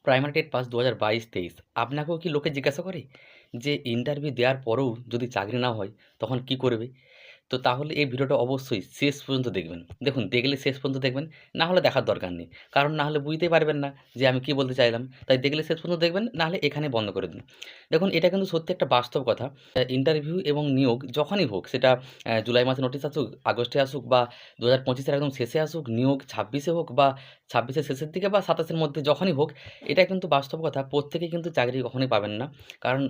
Primary TET pass ২০২২-২৩ আপনাকেও কি লোকে জিজ্ঞাসা করে যে ইন্টারভিউ দেওয়ার পরেও যদি চাকরি না হয় তখন কি করবে? তো তাহলে এই ভিডিওটা অবশ্যই শেষ পর্যন্ত দেখবেন। দেখুন দেখলে শেষ পর্যন্ত দেখবেন, না হলে দেখার দরকার নেই। কারণ না হলে বুঝতেই পারবেন না যে আমি কি বলতে চাইলাম। তাই দেখলে শেষ পর্যন্ত দেখবেন, না হলে এখানেই বন্ধ করে দিন। দেখুন এটা কিন্তু সত্যি একটা বাস্তব কথা। ইন্টারভিউ এবং নিয়োগ যখনই হোক সেটা জুলাই মাসে নোটিশ আসুক, আগস্টে আসুক বা ২০২৫ এর একদম শেষে আসুক, নিয়োগ ২৬ এ হোক বা ২৬ এর শেষের দিকে বা ২৭ এর মধ্যে যখনই হোক, এটা কিন্তু বাস্তব কথা। প্রত্যেকেই কিন্তু চাকরি কখনোই পাবেন না। কারণ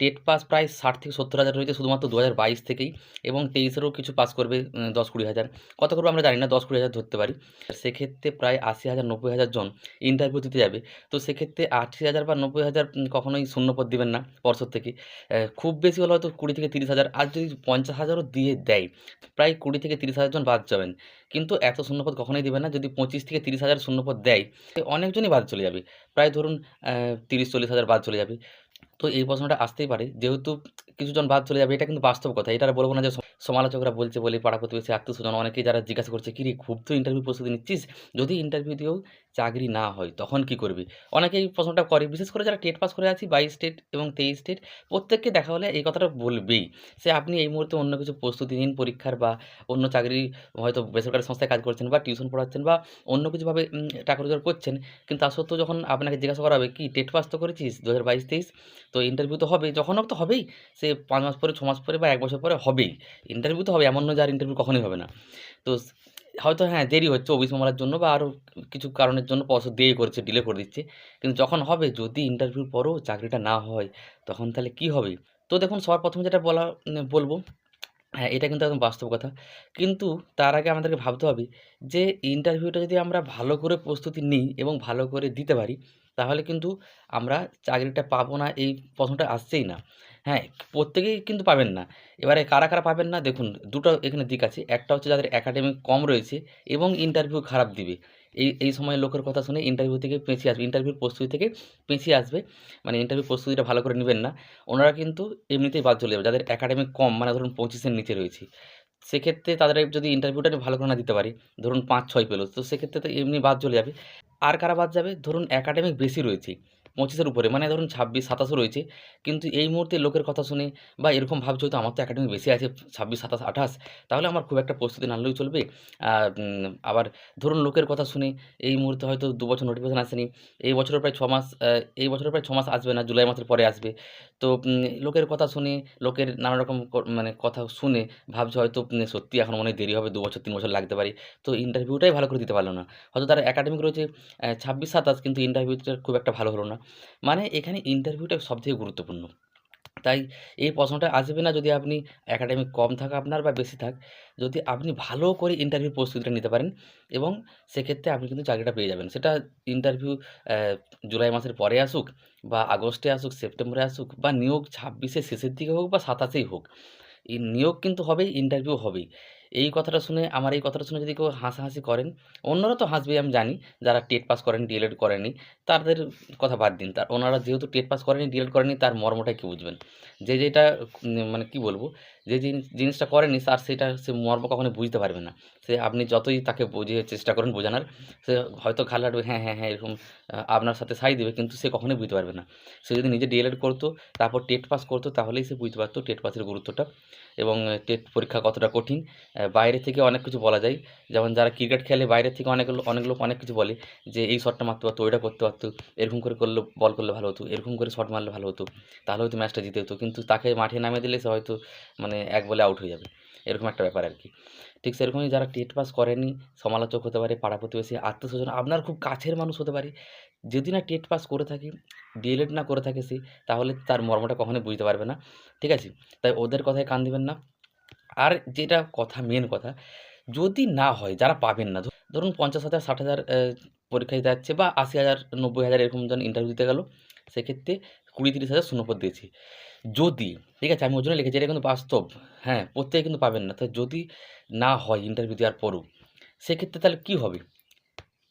টেট পাস প্রায় ৬০,০০০-৭০,০০০ রয়েছে শুধুমাত্র ২০২২ থেকেই, এবং ২৩ এরও কিছু পাস করবে ১০-২০ হাজার। কত করবে আমরা জানি না, ১০-২০ হাজার ধরতে পারি। সেক্ষেত্রে প্রায় ৮০,০০০-৯০,০০০ জন ইন্টারভিউ দিতে যাবে। তো সেক্ষেত্রে ৮০,০০০ বা ৯০,০০০ কখনোই শূন্যপদ দিবেন না পর্ষদ থেকে। খুব বেশি হলে হয়তো ২০,০০০-৩০,০০০, আর যদি ৫০,০০০ও দিয়ে দেয়, প্রায় ২০,০০০-৩০,০০০ জন বাদ যাবেন। কিন্তু এত শূন্যপদ কখনোই দিবেন না। যদি ২৫,০০০-৩০,০০০ শূন্যপদ দেয়, অনেকজনই বাদ চলে যাবে। প্রায় ধরুন ৩০-৪০ হাজার বাদ চলে যাবে। তো এই প্রশ্নটা আসতেই পারে, যেহেতু কিছুজন বাদ চলে যাবে, এটা কিন্তু বাস্তব কথা। এটা আর বলব না যে সমালোচকরা বলছে বলে, পাড়া-প্রতিবেশী, আত্মীয়স্বজন অনেকেই যারা জিজ্ঞাসা করছে, "কিরে খুব তো ইন্টারভিউ প্রস্তুতি নিচ্ছিস, যদি ইন্টারভিউ দিয়েও চাকরি না হয় তখন কি করবি?" অনেকেই প্রশ্নটা করে। বিশেষ করে যারা টেট পাস করে আছি ২২ টেট এবং ২৩ টেট, প্রত্যেককে দেখা হলে এই কথাটা বলবেই। সে আপনি এই মুহূর্তে অন্য কিছু প্রস্তুতি নিন পরীক্ষার, বা অন্য চাকরি, হয়তো বেসরকারি সংস্থায় কাজ করছেন বা টিউশন পড়াচ্ছেন বা অন্য কিছুভাবে টাকা রোজগার করছেন। কিন্তু তা সত্ত্বেও যখন আপনাকে জিজ্ঞাসা করা হবে, "কি টেট পাস তো করেছিস ২০২২-২৩? তো ইন্টারভিউ তো হবে, যখন হোক তো হবেই। সে ৫ মাস পরে, ৬ মাস পরে বা ১ বছর পরে হবেই। ইন্টারভিউ তো হবে। এমন নয় যে আর ইন্টারভিউ কখনোই হবে না। তো হয়তো হ্যাঁ, দেরি হচ্ছে অফিস মামলার জন্য বা আরো কিছু কারণের জন্য পরশু দেরি করছে, ডিলে করে দিচ্ছে। কিন্তু যখন হবে, যদি ইন্টারভিউর পরেও চাকরিটা না হয়, তখন তাহলে কি হবে?" তো দেখুন সবার ১ম যেটা বলব, হ্যাঁ, এটা কিন্তু একদম বাস্তব কথা। কিন্তু তার আগে আমাদেরকে ভাবতে হবে যে ইন্টারভিউটা যদি আমরা ভালো করে প্রস্তুতি নিই এবং ভালো করে দিতে পারি, তাহলে কিন্তু আমরা চাকরিটা পাবো না, এই প্রশ্নটা আসছেই না। হ্যাঁ, প্রত্যেকেই কিন্তু পাবেন না। এবারে কারা পাবেন না, দেখুন ২ টো এখানে দিক আছে। একটা হচ্ছে যাদের একাডেমিক কম রয়েছে এবং ইন্টারভিউ খারাপ দিবে। এই সময় লোকের কথা শুনে ইন্টারভিউ থেকে পেছিয়ে আসবে। ইন্টারভিউর প্রস্তুতি থেকে পেছিয়ে আসবে। মানে ইন্টারভিউ প্রস্তুতিটা ভালো করে নিবেন না। ওনারা কিন্তু এমনিতেই বাদ চলে যাবে। যাদের একাডেমিক কম, মানে ধরুন ২৫ এর নিচে রয়েছে। সেক্ষেত্রে তাদের যদি ইন্টারভিউটা ভালো করে না দিতে পারে, ধরুন ৫-৬ পেল, তো সেক্ষেত্রে তো এমনি বাদ চলে যাবে। আর কারা বাদ যাবে? ধরুন একাডেমিক বেশি রয়েছে, ২৫ এর উপরে, মানে ধরুন ২৬-২৭ ও রয়েছে। কিন্তু এই মুহূর্তে লোকের কথা শুনে বা এরকম ভাবছে, হয়তো আমার তো একাডেমিক বেশি আছে ২৬, ২৭, ২৮, তাহলে আমার খুব একটা প্রস্তুতি না নিলেও চলবে। আবার ধরুন লোকের কথা শুনে এই মুহূর্তে হয়তো ২ বছর নোটিফিকেশন আসেনি। এই বছরের প্রায় ৬ মাস, এই বছরের প্রায় ৬ মাস আসবে না, জুলাই মাসের পরে আসবে। তো লোকের কথা শুনে, লোকের নানা রকম মানে কথা শুনে ভাবছে হয়তো সত্যিই এখন মনে হয় দেরি হবে, ২ বছর ৩ বছর লাগতে পারে। তো ইন্টারভিউটাই ভালো করে দিতে পারল না। হয়তো তার একাডেমিক রয়েছে ২৬-২৭, কিন্তু ইন্টারভিউটা খুব একটা ভালো হলো না। মানে এখানে ইন্টারভিউটা সবথেকে গুরুত্বপূর্ণ। তাই এই প্রশ্নটা আসবে না যদি আপনি একাডেমিক কম থাক আপনার বা বেশি থাক। যদি আপনি ভালো করে ইন্টারভিউ প্রস্তুতিটা নিতে পারেন, এবং সেক্ষেত্রে আপনি কিন্তু চাকরিটা পেয়ে যাবেন। সেটা ইন্টারভিউ অ্যা জুলাই মাসের পরে আসুক বা আগস্টে আসুক, সেপ্টেম্বরে আসুক, বা নিয়োগ ২৬ এর শেষের দিকে হোক বা ২৭ এই হোক। নিয়োগ কিন্তু হবেই, ইন্টারভিউ হবেই। আমার এই কথাটা শুনে যদি কেউ হাসাহাসি করেন, অন্যরা তো হাসবেই আমি জানি। যারা টেট পাস করেন, ডিএলএড করেননি, তাদের কথা বাদ দিন। ওনারা যেহেতু টেট পাস করেনি, ডিএলএড করেনি, তার মর্মটাই কি বুঝবেন? যে যেটা মানে কি বলবো? যে জিনিসটা করেনি, সে মর্ম কখনোই বুঝতে পারবে না। আপনি যতই তাকে বুঝিয়ে চেষ্টা করেন বোঝানোর, সে হয়তো ঘাড় নাড়বে, হ্যাঁ, হ্যাঁ, হ্যাঁ, এরকম আপনার সাথে সায় দিবে, কিন্তু সে কখনোই বুঝতে পারবে না। সে যদি নিজে ডিএলএড করত, তারপর টেট পাস করত, তাহলেই সে বুঝতে পারত টেট পাসের গুরুত্বটা, এবং টেট পরীক্ষা কতটা কঠিন। বাইরে থেকে অনেক কিছু বলা যায়। যেমন যারা ক্রিকেট খেলে, বাইরে থেকে অনেক লোক অনেক কিছু বলে যে, "এই শটটা মারতে পারতো, ওইটা করতে পারতো, এরকম করে বল করলে ভালো হতো, এরকম করে শট মারলে ভালো হতো। তাহলে হয়তো ম্যাচটা জিতে যেত।" কিন্তু তাকে মাঠে নামিয়ে দিলে সে হয়তো মানে ১ বলে আউট হয়ে যাবে। এরকম একটা ব্যাপার আরকি। ঠিক সেরকমই যারা টেট পাস করেনি, সমালোচক হতে পারে, পাড়া-প্রতিবেশী, আত্মীয়স্বজন, আপনার খুব কাছের মানুষ হতে পারে। যদি না টেট পাস করে থাকে, ডিএলএড না করে থাকে সে, তাহলে তার মর্মটা কখনোই বুঝতে পারবে না। ঠিক আছে? তাই ওদের কথায় কান দিবেন না। আর যেটা কথা, মেন কথা, যদি না হয়, যারা পাবেন না, ধরুন ৫০,০০০, ৬০,০০০ পরীক্ষা দিতে যাচ্ছে, বা ৮০,০০০, ৯০,০০০ এরকম জন ইন্টারভিউ দিতে গেল। সেক্ষেত্রে ২০-৩০,০০০ শূন্যপদ দিয়েছে। যদি, ঠিক আছে? আমি ওই জন্য লিখেছি, এটা কিন্তু বাস্তব। হ্যাঁ, প্রত্যেকে কিন্তু পাবেন না। তো যদি না হয় ইন্টারভিউ দেওয়ার পরও, সেক্ষেত্রে তাহলে কি হবে?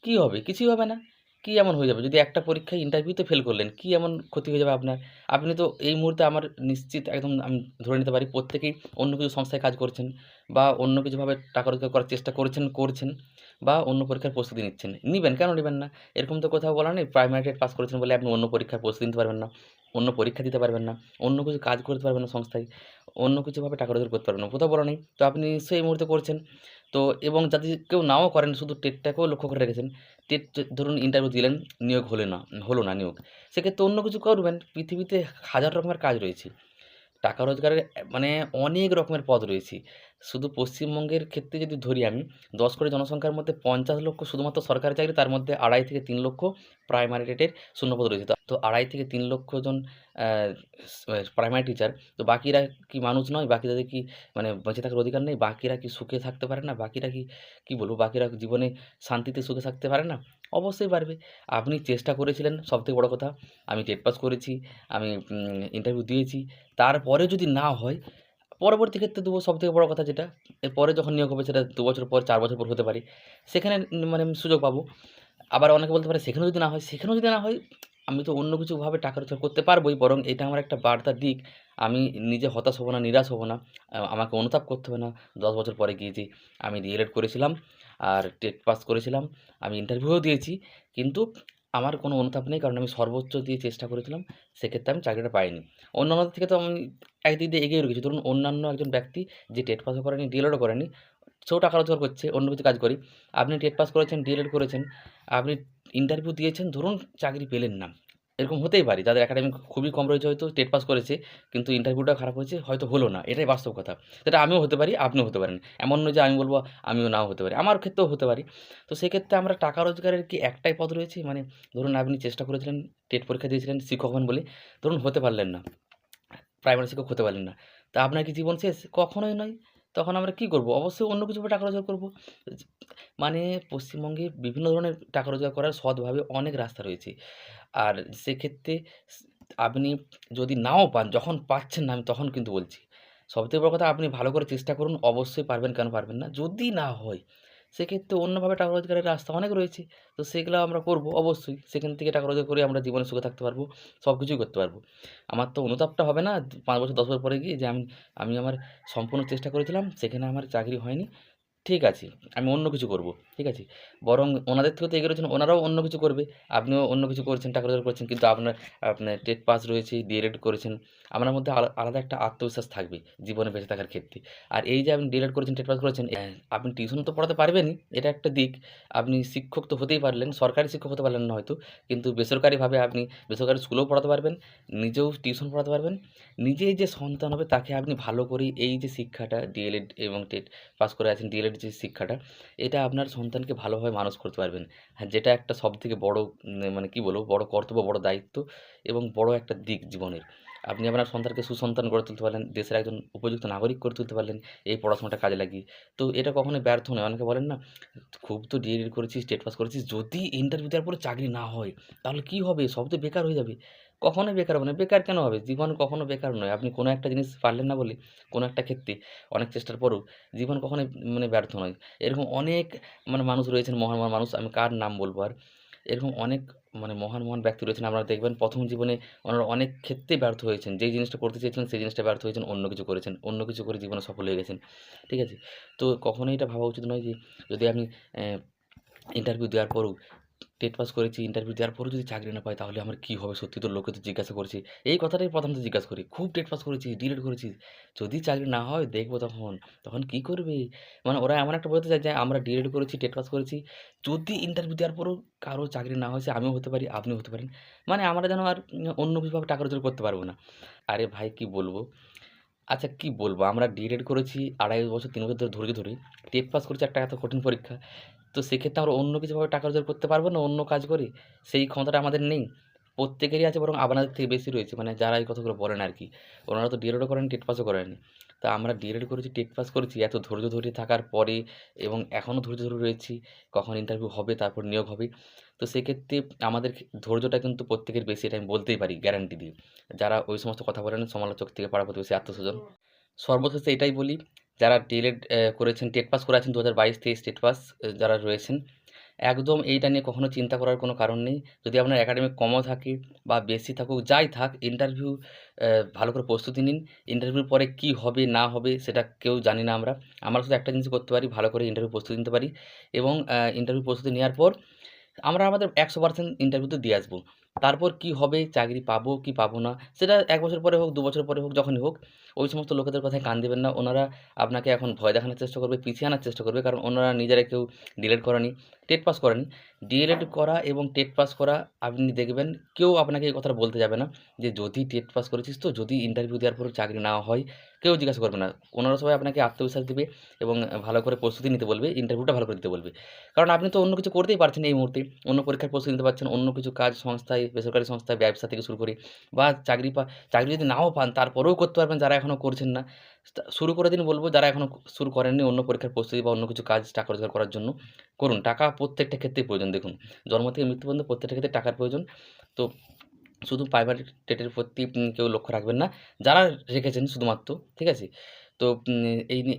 কি হবে? কিছুই হবে না। কি এমন হয়ে যাবে? যদি একটা পরীক্ষায় ইন্টারভিউতে ফেল করলেন, কি এমন ক্ষতি হয়ে যাবে আপনার? আপনি তো এই মুহূর্তে, আমার নিশ্চিত একদম আমি ধরে নিতে পারি, প্রত্যেকেই অন্য কিছু সংস্থায় কাজ করছেন বা অন্য কিছুভাবে টাকা রোজগার করার চেষ্টা করছেন। বা অন্য পরীক্ষার প্রস্তুতি নিচ্ছেন, নিবেন, কেন নিবেন না? এরকম তো কোথাও বলা নেই প্রাইমারি টেট পাস করেছেন বলে আপনি অন্য পরীক্ষার প্রস্তুতি নিতে পারবেন না, অন্য পরীক্ষা দিতে পারবেন না, অন্য কিছু কাজ করতে পারবেন না সংস্থায়, অন্য কিছুভাবে টাকা রোজগার করতে পারবেন না, কোথাও বলা নেই। তো আপনি নিশ্চয়ই এই মুহূর্তে করছেন। তো এবং যদি কেউ নাও করেন শুধু টেটটাকেও লক্ষ্য করে রেখেছেন, টেট ধরুন ইন্টারভিউ দিলেন, নিয়োগ হলো না নিয়োগ, সেক্ষেত্রে অন্য কিছু করবেন। পৃথিবীতে হাজার রকমের কাজ রয়েছে। টাকা রোজগারের মানে অনেক রকমের পদ রয়েছে। শুধু পশ্চিমবঙ্গের ক্ষেত্রে যদি ধরি আমি, ১০ কোটি জনসংখ্যার মধ্যে ৫০ লক্ষ শুধুমাত্র সরকারি চাকরি, তার মধ্যে ২.৫ থেকে ৩ লক্ষ প্রাইমারি রেটের শূন্যপদ রয়েছে। তো ২.৫ থেকে ৩ লক্ষ জন আ প্রাইমারি টিচার। তো বাকিরা কি মানুষ নয়? বাকিদের কি মানে বেঁচে থাকার অধিকার নেই? বাকিরা কি সুখে থাকতে পারে না? বাকিরা কি বলব? বাকিরা জীবনে শান্তিতে সুখে থাকতে পারে না? অবশ্যই পারবে। আপনি চেষ্টা করেছিলেন, সবথেকে বড় কথা। আমি টেট পাস করেছি, আমি ইন্টারভিউ দিয়েছি। তারপরে যদি না হয়, পরবর্তী ক্ষেত্রে দেবো, সবথেকে বড় কথা যেটা, এরপরে যখন নিয়োগ হবে সেটা ২ বছর পর, ৪ বছর পর হতে পারে। সেখানে মানে আমি সুযোগ পাবো। আবার অনেকে বলতে পারে সেখানেও যদি না হয়, আমি তো অন্য কিছুভাবে টাকা রোজগার করতে পারবোই। বরং এটা আমার একটা বার্তার দিক। আমি নিজে হতাশ হব না, নিরাশ হব না। আমাকে অনুতাপ করতে হবে না ১০ বছর পরে গিয়ে যে আমি ডিএলএড করেছিলাম আর টেট পাস করেছিলাম। আমি ইন্টারভিউও দিয়েছি। কিন্তু আমার কোনো অনুতাপ নেই, কারণ আমি সর্বোচ্চ দিয়ে চেষ্টা করেছিলাম। সেক্ষেত্রে আমি চাকরিটা পাইনি। অন্যান্যদের থেকে তো আমি একদিক দিয়ে এগিয়ে রেখেছি। ধরুন অন্যান্য একজন ব্যক্তি যে টেট পাসও করেনি, ডিএলএডও করেনি, সেও টাকা রোজগার করছে, অন্য কিছু কাজ করেই। আপনি টেট পাস করেছেন, ডিএলএড করেছেন, আপনি ইন্টারভিউ দিয়েছেন, ধরুন চাকরি পেলেন না। এরকম হতেই পারে। যাদের একাডেমিক খুবই কম রয়েছে, হয়তো টেট পাস করেছে, কিন্তু ইন্টারভিউটা খারাপ হয়েছে, হয়তো হলো না। এটাই বাস্তব কথা। সেটা আমিও হতে পারি, আপনিও হতে পারেন। এমন নয় যে আমি বলব আমিও নাও হতে পারি। আমার ক্ষেত্রেও হতে পারে। তো সেক্ষেত্রে আমরা টাকা রোজগারের কি একটাই পথ রয়েছে? মানে ধরুন আপনি চেষ্টা করেছিলেন, টেট পরীক্ষা দিয়েছিলেন, শিক্ষক হবেন বলে। ধরুন হতে পারলেন না। প্রাইমারি শিক্ষক হতে পারলেন না। তা আপনার কি জীবন শেষ? কখনোই নয়। তখন আমরা কি করব? অবশ্যই অন্য কিছুভাবে টাকা রোজগার করব। মানে পশ্চিমবঙ্গে বিভিন্ন ধরনের টাকা রোজগার করার সৎভাবে অনেক রাস্তা রয়েছে। আর সেক্ষেত্রে স আপনি যদি নাও পান, যখন পাচ্ছেন না আমি তখন কিন্তু বলছি, সবথেকে বড় কথা আপনি ভালো করে চেষ্টা করুন। অবশ্যই পারবেন, কেন পারবেন না? যদি না হয়, সেক্ষেত্রে অন্যভাবে টাকা রোজগারের রাস্তা অনেক রয়েছে। তো সেগুলো আমরা করব অবশ্যই। সেখান থেকে টাকা রোজগার করে আমরা জীবনে সুখে থাকতে পারব। সবকিছুই করতে পারব। আমার তো অনুতাপটা হবে না ৫ বছর ১০ বছর পরে গিয়ে যে আমি আমার সম্পূর্ণ চেষ্টা করেছিলাম, সেখানে আমার চাকরি হয়নি। ঠিক আছে, আমি অন্য কিছু করব। ঠিক আছে? বরং ওনাদের থেকেও তো এগিয়ে রয়েছেন, ওনারাও অন্য কিছু করবে। আপনিও অন্য কিছু করছেন, টাকা রোজগার করছেন। কিন্তু আপনার টেট পাস রয়েছে, ডিএলএড করেছেন। আপনার মধ্যে আলাদা একটা আত্মবিশ্বাস থাকবে জীবনে বেঁচে থাকার ক্ষেত্রে। আর এই যে আপনি ডিএলএড করেছেন, টেট পাস করেছেন, আপনি টিউশন তো পড়াতে পারবেনই, এটা একটা দিক। আপনি শিক্ষক তো হতেই পারলেন, সরকারি শিক্ষক হতে পারলেন না হয়তো। কিন্তু বেসরকারিভাবে আপনি বেসরকারি স্কুলেও পড়াতে পারবেন, নিজেও টিউশন পড়াতে পারবেন। নিজের যে সন্তান হবে তাকে আপনি ভালো করে এই যে শিক্ষাটা ডিএলএড এবং টেট পাস করে আছেন, ডিএলএড যে শিক্ষাটা, এটা আপনার সন্তানকে ভালোভাবে মানুষ করতে পারবেন। হ্যাঁ, যেটা একটা সবথেকে বড় মানে কি বলবো, বড় কর্তব্য, বড় দায়িত্ব এবং বড় একটা দিক জীবনের। আপনি আপনার সন্তানকে সুসন্তান গড়ে তুলতে পারলেন, দেশের একজন উপযুক্ত নাগরিক করে তুলতে পারলেন এই পড়াশোনাটা কাজে লাগিয়ে। তো এটা কখনোই ব্যর্থ নয়। অনেকে বলেন না, খুব তো ডিএলএড করেছিস, টেট পাস করেছিস, যদি ইন্টারভিউ দেওয়ার পরে চাকরি না হয়, তাহলে কি হবে? সব তো বেকার হয়ে যাবে। কখনোই বেকার হবে না। বেকার কেন হবে? জীবন কখনো বেকার নয়। আপনি কোনো একটা জিনিস পারলেন না বলে, কোনো একটা ক্ষেত্রে অনেক চেষ্টার পরেও জীবন কখনোই মানে ব্যর্থ নয়। এরকম অনেক মানে মানুষ রয়েছেন, মহান, মহান মানুষ। আমি কার নাম বলবো আর? এরকম অনেক মানে মহান, মহান ব্যক্তি রয়েছেন। আপনারা দেখবেন ১ম জীবনে ওনারা অনেক ক্ষেত্রেই ব্যর্থ হয়েছেন। যেই জিনিসটা করতে চেয়েছিলেন সেই জিনিসটা ব্যর্থ হয়েছেন, অন্য কিছু করেছেন। অন্য কিছু করে জীবনে সফল হয়ে গেছেন। ঠিক আছে? তো কখনোই এটা ভাবা উচিত নয় যে যদি আমি অ্যা ইন্টারভিউ দেওয়ার পরেও টেট পাস করেছি, ইন্টারভিউ দেওয়ার পরেও যদি চাকরি না পাই তাহলে আমার কি হবে? সত্যি তো লোকে তো জিজ্ঞাসা করছে। এই কথাটাই প্রথমত জিজ্ঞাসা করি। খুব টেট পাস করেছিস, ডিএলএড করেছিস। যদি চাকরি না হয় দেখব তখন। তখন কি করবে? মানে ওরা এমন একটা বোঝাতে চায় যে আমরা ডিএলএড করেছি, টেট পাস করেছি। যদি ইন্টারভিউ দেওয়ার পরেও কারো চাকরি না হয়, সে আমিও হতে পারি, আপনিও হতে পারেন। মানে আমরা যেন আর অন্য বিভাগে টাকা রোজগার করতে পারব না। আরে ভাই কি বলবো? আচ্ছা কি বলবো? আমরা ডিএলএড করেছি ২.৫ বছর ৩ বছর ধরে ধৈর্য ধরে। টেট পাস করেছি একটা এত কঠিন পরীক্ষা। তো সেক্ষেত্রে আমরা অন্য কিছুভাবে টাকা রোজগার করতে পারবো না? অন্য কাজ করে? সেই ক্ষমতাটা আমাদের নেই। প্রত্যেকেরই আছে, বরং আপনাদের থেকে বেশি রয়েছে। মানে যারা এই কথাগুলো বলেন আরকি। ওনারা তো ডিএলএডও করেন, টেট পাসও করেননি। তা আমরা ডিএলএড করেছি, টেট পাস করেছি, এত ধৈর্য ধরে থাকার পরে এবং এখনও ধৈর্য ধরে রয়েছি। কখন ইন্টারভিউ হবে, তারপর নিয়োগ হবে। তো সেক্ষেত্রে আমাদের ধৈর্যটা কিন্তু প্রত্যেকের বেশি, এটা আমি বলতেই পারি গ্যারান্টি দিয়ে। যারা ওই সমস্ত কথা বলেন, সমালোচক থেকে পাড়া প্রতিবেশী, আত্মীয়স্বজন। সর্বশেষে এটাই বলি, যারা ডিএলএড করেছেন, টেট পাস করে আছেন ২০২২-২৩ টেট পাস যারা রয়েছেন, একদম এইটা নিয়ে কখনো চিন্তা করার কোনো কারণ নেই। যদি আপনার একাডেমিক কমও থাকে বা বেশি থাকুক, যাই থাক, ইন্টারভিউ ভালো করে প্রস্তুতি নিন। ইন্টারভিউর পরে কী হবে না হবে সেটা কেউ জানি না আমরা। আমরা শুধু একটা জিনিস করতে পারি, ভালো করে ইন্টারভিউ প্রস্তুতি নিতে পারি এবং ইন্টারভিউ প্রস্তুতি নেওয়ার পর আমরা আমাদের 100% ইন্টারভিউতে দিয়ে আসবো। তারপর কি হবে, চাকরি পাবো কি পাবো না, সেটা ১ বছর পরে হোক, ২ বছর পরে হোক, যখনই হোক, ওই সমস্ত লোকেদের কথায় কান দেবেন না। ওনারা আপনাকে এখন ভয় দেখানোর চেষ্টা করবে, পিছিয়ে আনার চেষ্টা করবে। কারণ ওনারা নিজেরা কেউ ডিএলএড করেনি, টেট পাস করেনি। ডিএলএড করা এবং টেট পাস করা আপনি দেখবেন কেউ আপনাকে এই কথাটা বলতে যাবে না যে, "যদি টেট পাস করেছিস তো? যদি ইন্টারভিউ দেওয়ার পরেও চাকরি না হয়?" কেউ জিজ্ঞাসা করবে না। ওনারা সবাই আপনাকে আত্মবিশ্বাস দিবে এবং ভালো করে প্রস্তুতি নিতে বলবে, ইন্টারভিউটা ভালো করে দিতে বলবে। কারণ আপনি তো অন্য কিছু করতেই পারছেন না এই মুহূর্তে। অন্য পরীক্ষার প্রস্তুতি নিতে পারছেন, অন্য কিছু কাজ সংস্থায়, বেসরকারি সংস্থায়, ব্যবসা থেকে শুরু করে বা চাকরি যদি নাও পান তারপরেও করতে পারবেন যারা এখনও করছেন না। শুরু করে দিন বলব, যারা এখনও শুরু করেননি অন্য পরীক্ষার প্রস্তুতি বা অন্য কিছু কাজ টাকা রোজগার করার জন্য করুন। টাকা প্রত্যেকটা ক্ষেত্রেই প্রয়োজন দেখুন। জন্ম থেকে মৃত্যু পর্যন্ত প্রত্যেকটা ক্ষেত্রে টাকার প্রয়োজন। তো শুধু প্রাইমারি টেটের প্রতি কেউ লক্ষ্য রাখবেন না। যারা রেখেছেন শুধুমাত্র, ঠিক আছে? তো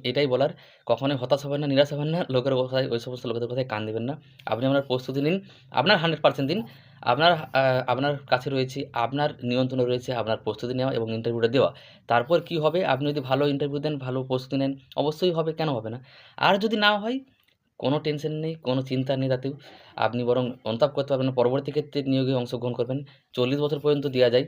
এটাই বলার, কখনোই হতাশ হবেন না, নিরাশ হবেন না। লোকের কথায়, ওই সমস্ত লোকেদের কথায় কান দিবেন না। আপনি আপনার প্রস্তুতি নিন। আপনার 100% দিন। আপনার আপনার কাছে রয়েছে, আপনার নিয়ন্ত্রণে রয়েছে আপনার প্রস্তুতি নেওয়া এবং ইন্টারভিউটা দেওয়া। তারপর কি হবে, আপনি যদি ভালো ইন্টারভিউ দেন, ভালো প্রস্তুতি নেন, অবশ্যই হবে, কেন হবে না? আর যদি না হয়, কোনো টেনশন নেই, কোনো চিন্তা নেই তাতেও। আপনি বরং অনুতাপ করতে পারবেন না। পরবর্তী ক্ষেত্রে নিয়োগে অংশগ্রহণ করবেন। ৪০ বছর পর্যন্ত দেয়া যায়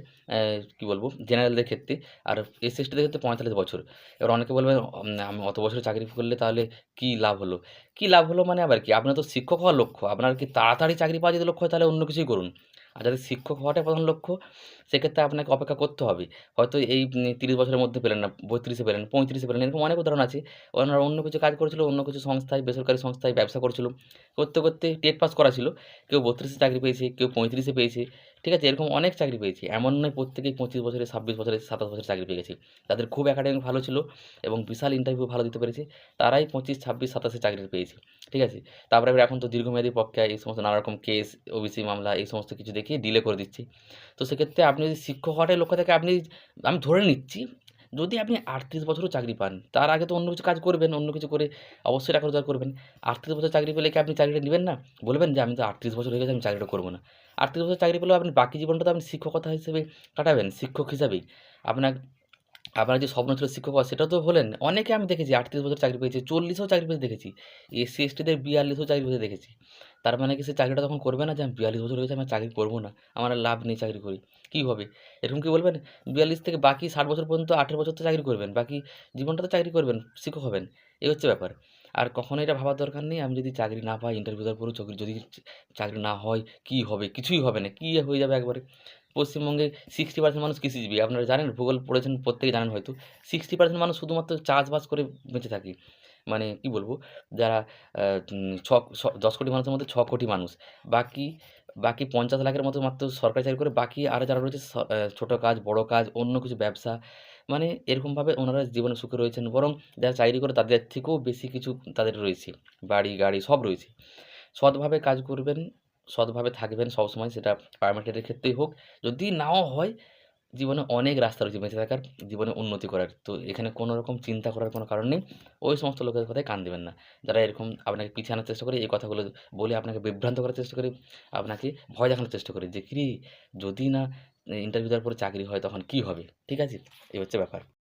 কি বলব, জেনারেলদের ক্ষেত্রে। আর এসসি/এসটিদের ক্ষেত্রে ৪৫ বছর। এবার অনেকে বলবেন, আমি অত বছর চাকরি করলে তাহলে কী লাভ হলো? কী লাভ হলো মানে আবার কি? আপনার তো শিক্ষক হওয়ার লক্ষ্য। আপনার কি তাড়াতাড়ি চাকরি পাওয়া যদি লক্ষ্য হয় তাহলে অন্য কিছুই করুন। আর যদি শিক্ষক হওয়াটাই প্রধান লক্ষ্য, সেক্ষেত্রে আপনাকে অপেক্ষা করতে হবে। হয়তো এই ৩০ বছরের মধ্যে পেলেন না, ৩২ এ পেলেন, ৩৫ এ পেলেন, এরকম অনেক উদাহরণ আছে। ওনারা অন্য কিছু কাজ করেছিল, অন্য কিছু সংস্থায়, বেসরকারি সংস্থায় ব্যবসা করছিল। করতে, করতে টেট পাস করা ছিল। কেউ ৩২ এ চাকরি পেয়েছে, কেউ ৩৫ এ পেয়েছে। ঠিক আছে? এরকম অনেক চাকরি পেয়েছে। এমন নয় প্রত্যেকেই ২৫ বছরে, ২৬ বছরে, ২৭ বছরে চাকরি পেয়ে গেছে। যাদের খুব একাডেমিক ভালো ছিল এবং বিশাল ইন্টারভিউ ভালো দিতে পেরেছে, তারাই ২৫, ২৬, ২৭ এ চাকরি পেয়েছে। ঠিক আছে? তারপরে আবার এখন তো দীর্ঘমেয়াদী প্রক্রিয়া, এই সমস্ত নানা রকম কেস, ওবিসি মামলা, এই সমস্ত কিছু দেখিয়ে ডিলে করে দিচ্ছে। তো সেক্ষেত্রে আপনি যদি শিক্ষক হওয়াটাই লক্ষ্য থাকে, আমি ধরে নিচ্ছি, যদি আপনি ৩৮ বছরও চাকরি পান, তার আগে তো অন্য কিছু কাজ করবেন, অন্য কিছু করে অবশ্যই টাকা রোজগার করবেন। ৩৮ বছর চাকরি পেলে কি আপনি চাকরিটা নিবেন না? বলবেন যে, "আমি তো ৩৮ বছর হয়ে গেছে, আমি চাকরিটা করব না।" ৩৮ বছর চাকরি পেলেও আপনি বাকি জীবনটা তো আপনি শিক্ষকতা হিসেবে কাটাবেন, শিক্ষক হিসাবেই। আপনার আপনার যে স্বপ্ন ছিল শিক্ষক হওয়ার, সেটাও তো হলেন। অনেকে আমি দেখেছি ৩৮ বছর চাকরি পেয়েছে, ৪০ এও চাকরি পেতে দেখেছি। এসসি/এসটিদের ৪২ এও চাকরি পেতে দেখেছি। তার মানে কি সে চাকরিটা তখন করবে না যে, "আমি ৪২ বছর হয়ে গেছে, আমি আর চাকরি করব না। আমার আর লাভ নেই চাকরি করে।" কি হবে? এরকম কি বলবেন? ৪২ থেকে বাকি ৬০ বছর পর্যন্ত ১৮ বছর তো চাকরি করবেন। বাকি জীবনটা তো চাকরি করবেন, শিক্ষক হবেন। এই হচ্ছে ব্যাপার। আর কখনোই এটা ভাবার দরকার নেই, আমি যদি চাকরি না পাই, ইন্টারভিউ দেওয়ার পরেও যদি চাকরি না হয়, কি হবে? কিছুই হবে না। কি হয়ে যাবে একবারে। পশ্চিমবঙ্গে 60% মানুষ কৃষিজীবী। আপনারা জানেন? ভূগোল পড়েছেন, প্রত্যেকে জানেন হয়তো। 60% মানুষ শুধুমাত্র চাষবাস করে বেঁচে থাকি। মানে কি বলবো? যারা আ উম ছ ছ ১০ কোটি মানুষের মধ্যে ৬ কোটি মানুষ। বাকি বাকি ৫০ লাখের মতো মাত্র সরকারি চাকরি করে। বাকি আরো যারা রয়েছে ছোট কাজ, বড় কাজ, অন্য কিছু ব্যবসা। মানে এরকমভাবে ওনারা জীবনে সুখে রয়েছেন। বরং যারা চাকরি করে তাদের থেকেও বেশি কিছু তাদের রয়েছে। বাড়ি, গাড়ি সব রয়েছে। সৎভাবে কাজ করবেন, সৎভাবে থাকবেন সবসময়, সেটা পারমানেন্টের ক্ষেত্রেই হোক। যদি নাও হয়, জীবনে অনেক রাস্তা রয়েছে বেঁচে থাকার, জীবনে উন্নতি করার। তো এখানে কোনো রকম চিন্তা করার কোনো কারণ নেই। ওই সমস্ত লোকের কথায় কান দিবেন না। যারা এরকম আপনাকে পিছিয়ে আনার চেষ্টা করে, এই কথাগুলো বলে আপনাকে বিভ্রান্ত করার চেষ্টা করে, আপনাকে ভয় দেখানোর চেষ্টা করে যে, "কিরে, যদি না ইন্টারভিউ দেওয়ার পরে চাকরি হয় তখন কি হবে?" ঠিক আছে? এই হচ্ছে ব্যাপার।